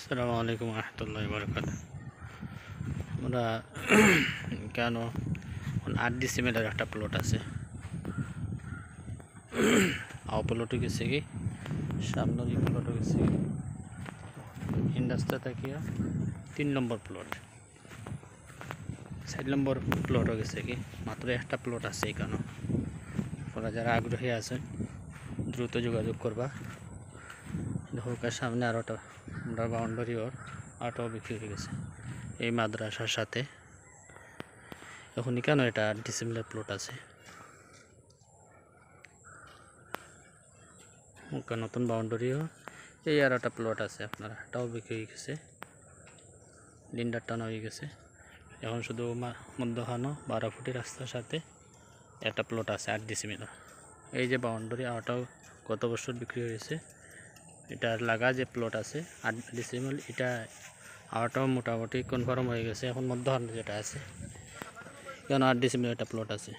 আসসালামু আলাইকুম রহমতুল্লাহি বারাকাতুহু। আমরা কেন 8 ডিসিমেলের একটা প্লট আছে, প্লট গেছে কি সামনের প্লট গেছে কি ইন্ডাস্ট্রি থাকিয়া 3 নম্বর প্লট, 4 নম্বর প্লটও গেছে কি মাত্র একটা প্লট আছে। কেন আপনারা যারা আগ্রহী আছেন দ্রুত যোগাযোগ করবা। ঢোকার সামনে আরোটা আমরা বাউন্ডারি ওর আরটাও বিক্রি হয়ে গেছে এই মাদ্রাসার সাথে। এখন কেন এটা 8 ডিসিমেলের প্লট আছে, নতুন বাউন্ডারিও এই আর একটা প্লট আছে আপনারা, এটাও বিক্রি হয়ে গেছে, লিন্ডার টানা হয়ে গেছে। এখন শুধু মধ্যখানো 12 ফুটের রাস্তার সাথে একটা প্লট আছে 8 ডিসিমেলের। এই যে বাউন্ডারি আরটাও গত বছর বিক্রি হয়েছে। এটা লাগা যে প্লট আছে 8 ডিসিমেল, এটা আরটাও মোটামুটি কনফার্ম হয়ে গেছে। এখন মধ্যখানে যেটা আছে কেন 8 ডিসিমেলের একটা প্লট আছে।